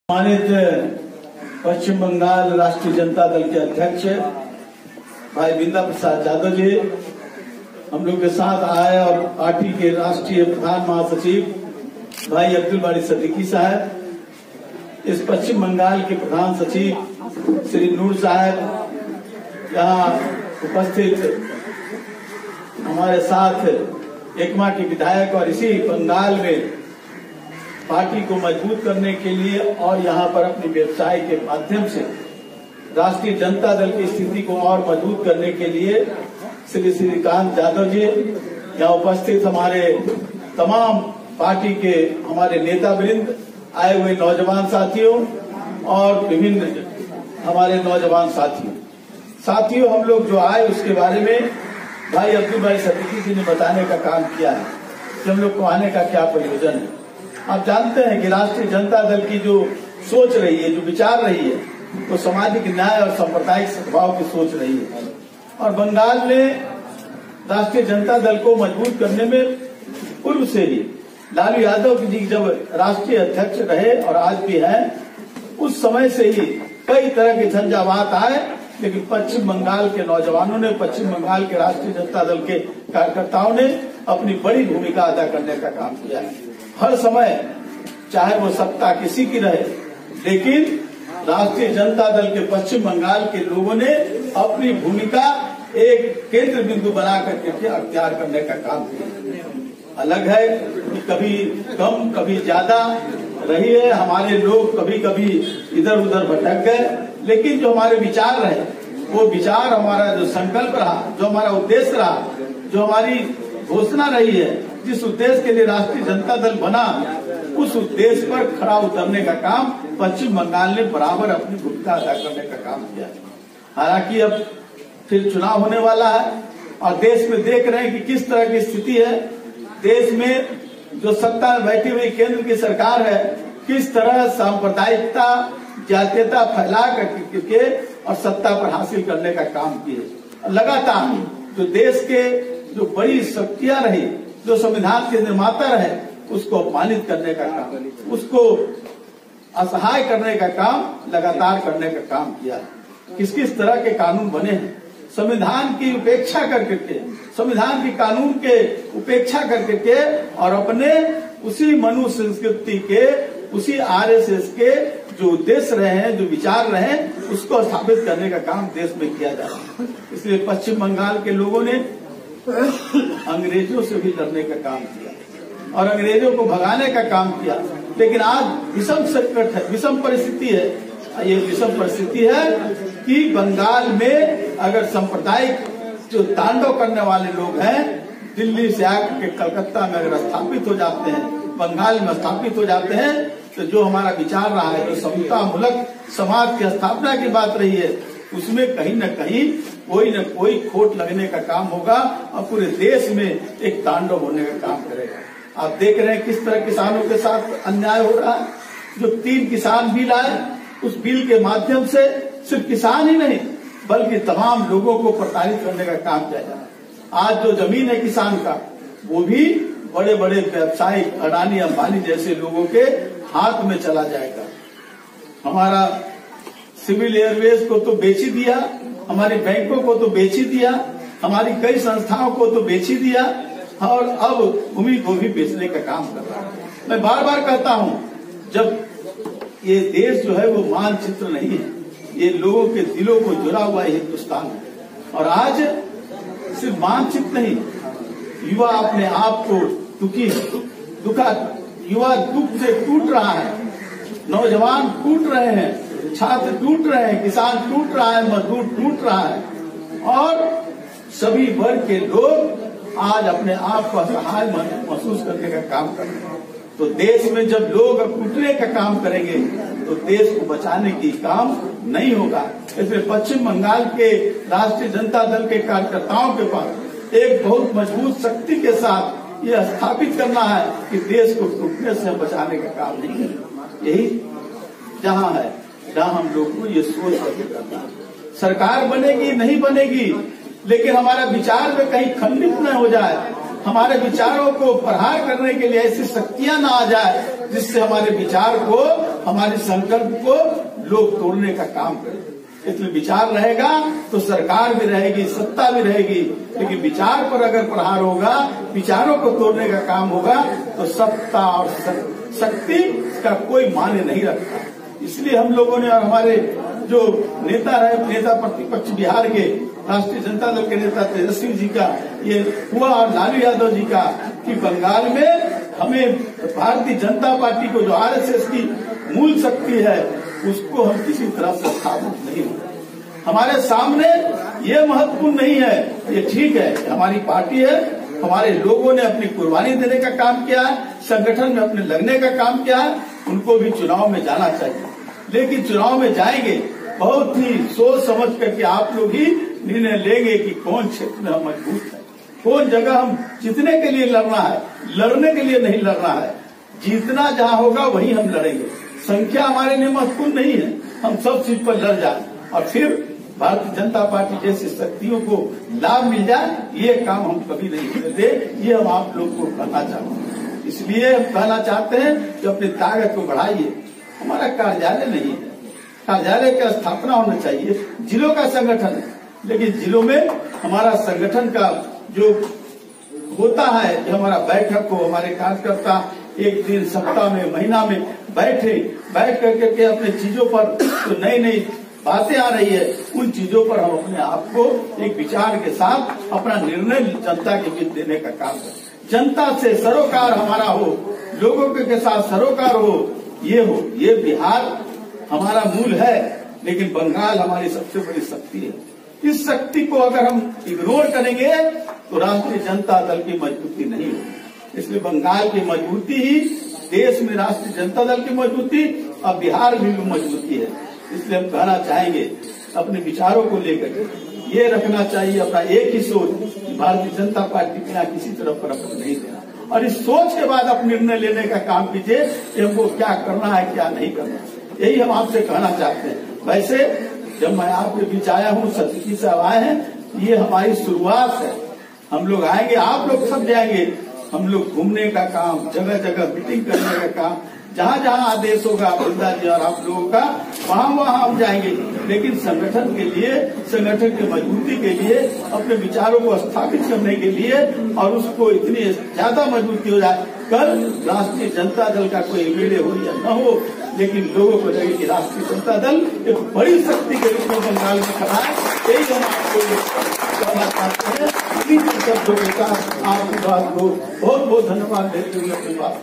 सम्मानित पश्चिम बंगाल राष्ट्रीय जनता दल के अध्यक्ष भाई बिंदा प्रसाद यादव जी हम लोग के साथ आए और पार्टी के राष्ट्रीय प्रधान महासचिव भाई अब्दुल बारी सिद्दीकी साहब, इस पश्चिम बंगाल के प्रधान सचिव श्री नूर साहब यहाँ उपस्थित, हमारे साथ एकमा के विधायक और इसी बंगाल में पार्टी को मजबूत करने के लिए और यहाँ पर अपनी व्यवसाय के माध्यम से राष्ट्रीय जनता दल की स्थिति को और मजबूत करने के लिए श्री श्रीकांत यादव जी, यहाँ उपस्थित हमारे तमाम पार्टी के हमारे नेता वृंद, आए हुए नौजवान साथियों और विभिन्न हमारे नौजवान साथियों हम लोग जो आए उसके बारे में भाई अब्दुल बारी सिद्दीकी जी ने बताने का काम किया है कि हम लोग को आने का क्या प्रयोजन है। आप जानते हैं कि राष्ट्रीय जनता दल की जो सोच रही है, जो विचार रही है, वो सामाजिक न्याय और सांप्रदायिक सद्भाव की सोच रही है। और बंगाल में राष्ट्रीय जनता दल को मजबूत करने में पूर्व से ही लालू यादव जी जब राष्ट्रीय अध्यक्ष रहे और आज भी हैं, उस समय से ही कई तरह के झंझावात आए, लेकिन पश्चिम बंगाल के नौजवानों ने, पश्चिम बंगाल के राष्ट्रीय जनता दल के कार्यकर्ताओं ने अपनी बड़ी भूमिका अदा करने का काम किया है। हर समय चाहे वो सत्ता किसी की रहे, लेकिन राष्ट्रीय जनता दल के पश्चिम बंगाल के लोगों ने अपनी भूमिका एक केंद्र बिंदु बना करके अख्तियार करने का काम किया। अलग है कि कभी कम कभी ज्यादा रही है, हमारे लोग कभी कभी इधर उधर भटक गए, लेकिन जो हमारे विचार रहे, वो विचार, हमारा जो संकल्प रहा, जो हमारा उद्देश्य रहा, जो हमारी घोषणा रही है, जिस उद्देश्य के लिए राष्ट्रीय जनता दल बना, उस उद्देश्य पर खरा उतरने का काम पश्चिम बंगाल ने बराबर अपनी भूमिका अदा करने का काम किया। हालांकि अब फिर चुनाव होने वाला है और देश में देख रहे हैं कि किस तरह की स्थिति है। देश में जो सत्ता में बैठी हुई केंद्र की सरकार है, किस तरह सांप्रदायिकता, जातीयता फैला करके और सत्ता पर हासिल करने का काम किए। लगातार जो देश के जो बड़ी शक्तियां रही, जो संविधान के निर्माता रहे, उसको अपमानित करने का काम, उसको असहाय करने का काम लगातार करने का काम किया। किस किस तरह के कानून बने हैं, संविधान की उपेक्षा करके, संविधान की कानून के उपेक्षा करके और अपने उसी मनु संस्कृति के, उसी आरएसएस के जो उद्देश्य रहे हैं, जो विचार रहे हैं, उसको स्थापित करने का काम देश में किया जा रहा है। इसलिए पश्चिम बंगाल के लोगों ने अंग्रेजों से भी लड़ने का काम किया और अंग्रेजों को भगाने का काम किया। लेकिन आज विषम संकट है, विषम परिस्थिति है। ये विषम परिस्थिति है कि बंगाल में अगर सांप्रदायिक जो तांडव करने वाले लोग हैं, दिल्ली से आकर के कलकत्ता में अगर स्थापित हो जाते हैं, बंगाल में स्थापित हो जाते हैं, तो जो हमारा विचार रहा है, जो समतामूलक समाज की स्थापना की बात रही है, उसमें कहीं न कहीं कोई न कोई खोट लगने का काम होगा और पूरे देश में एक तांडव होने का काम करेगा। आप देख रहे हैं किस तरह किसानों के साथ अन्याय हो रहा है। जो 3 किसान बिल आए, उस बिल के माध्यम से सिर्फ किसान ही नहीं बल्कि तमाम लोगों को प्रताड़ित करने का काम किया जा रहा है। आज जो जमीन है किसान का, वो भी बड़े बड़े व्यवसायिक अडानी अंबानी जैसे लोगों के हाथ में चला जाएगा। हमारा सिविल एयरवेज को तो बेच ही दिया, हमारी बैंकों को तो बेच ही दिया, हमारी कई संस्थाओं को तो बेच ही दिया और अब भूमि को भी बेचने का काम कर रहा है। मैं बार बार कहता हूँ, जब ये देश जो है वो मानचित्र नहीं है, ये लोगों के दिलों को जुड़ा हुआ हिंदुस्तान है। और आज सिर्फ मानचित्र नहीं, युवा अपने आप को दुखी दुखा, युवा दुख से टूट रहा है, नौजवान टूट रहे हैं, छात्र टूट रहे हैं, किसान टूट रहा है, मजदूर टूट रहा है और सभी वर्ग के लोग आज अपने आप को असहाय महसूस करने का काम कर रहे हैं। तो देश में जब लोग टूटने का काम करेंगे तो देश को बचाने की काम नहीं होगा। इसलिए पश्चिम बंगाल के राष्ट्रीय जनता दल के कार्यकर्ताओं के पास एक बहुत मजबूत शक्ति के साथ ये स्थापित करना है कि देश को टूटने से बचाने का काम नहीं है। यही जहाँ है, जहाँ हम लोग को ये सोच करके करना है। सरकार बनेगी नहीं बनेगी, लेकिन हमारा विचार में कहीं खंडित न हो जाए, हमारे विचारों को प्रहार करने के लिए ऐसी शक्तियां न आ जाए जिससे हमारे विचार को हमारे संकल्प को लोग तोड़ने का काम करें। इसलिए विचार रहेगा तो सरकार भी रहेगी, सत्ता भी रहेगी, लेकिन विचार पर अगर प्रहार होगा, विचारों को तोड़ने का काम होगा, तो सत्ता और शक्ति का कोई मान्य नहीं रखता। इसलिए हम लोगों ने और हमारे जो नेता रहे, नेता प्रतिपक्ष बिहार के राष्ट्रीय जनता दल के नेता तेजस्वी जी का ये हुआ और लालू यादव जी का कि बंगाल में हमें भारतीय जनता पार्टी को जो आरएसएस की मूल शक्ति है उसको हम किसी तरह से स्थापित नहीं हो। हमारे सामने ये महत्वपूर्ण नहीं है, ये ठीक है, हमारी पार्टी है, हमारे लोगों ने अपनी कुर्बानी देने का काम किया है, संगठन में अपने लगने का काम किया है, उनको भी चुनाव में जाना चाहिए। लेकिन चुनाव में जाएंगे बहुत ही सोच समझ करके आप लोग ही निर्णय लेंगे कि कौन क्षेत्र में हम मजबूत है, कौन जगह हम जीतने के लिए लड़ना है, लड़ने के लिए नहीं लड़ना है। जीतना जहाँ होगा वहीं हम लड़ेंगे। संख्या हमारे लिए महत्वपूर्ण नहीं है, हम सब चीज पर लड़ जाए और फिर भारतीय जनता पार्टी जैसी शक्तियों को लाभ मिल जाए, ये काम हम कभी नहीं करते। ये हम आप लोग को कहना चाहते हैं। इसलिए हम कहना चाहते हैं कि अपनी ताकत को बढ़ाइए। हमारा कार्यालय नहीं है, कार्यालय का स्थापना होना चाहिए, जिलों का संगठन है, लेकिन जिलों में हमारा संगठन का जो होता है कि हमारा बैठक हो, हमारे कार्यकर्ता एक दिन सप्ताह में महीना में बैठ करके अपने चीजों पर तो नई नई बातें आ रही है, उन चीजों पर हम अपने आप को एक विचार के साथ अपना निर्णय जनता के बीच देने का काम करें। जनता से सरोकार हमारा हो, लोगों के साथ सरोकार हो, ये बिहार हमारा मूल है, लेकिन बंगाल हमारी सबसे बड़ी शक्ति है। इस शक्ति को अगर हम इग्नोर करेंगे तो राष्ट्रीय जनता दल की मजबूती नहीं होगी। इसलिए बंगाल की मजबूती ही देश में राष्ट्रीय जनता दल की मजबूती और बिहार में भी मजबूती है। इसलिए हम कहना चाहेंगे अपने विचारों को लेकर ये रखना चाहिए, अपना एक ही सोच, भारतीय जनता पार्टी बिना किसी तरफ फर्क नहीं देना, और इस सोच के बाद आप निर्णय लेने का काम कीजिए कि हमको क्या करना है क्या नहीं करना। यही हम आपसे कहना चाहते हैं। वैसे जब मैं आपके बीच आया हूँ, सतर्की से आए हैं, ये हमारी शुरुआत है। हम लोग आएंगे, आप लोग सब जाएंगे, हम लोग घूमने का काम, जगह जगह मीटिंग करने का काम, जहाँ जहाँ आदेश होगा वृंदा जी और आप लोगों का, वहाँ हम जाएंगे। लेकिन संगठन के लिए, संगठन की मजबूती के लिए, अपने विचारों को स्थापित करने के लिए, और उसको इतनी ज्यादा मजबूती हो जाए, कल राष्ट्रीय जनता दल का कोई एमएलए हो या न हो, लेकिन लोगों को लगे कि राष्ट्रीय जनता दल एक बड़ी शक्ति के रूप में बंगाल में खड़ा है। यही हम आपको कहना चाहते हैं। इन्हीं शब्दों के साथ आपकी बात को बहुत बहुत धन्यवाद देते हुए अपनी बात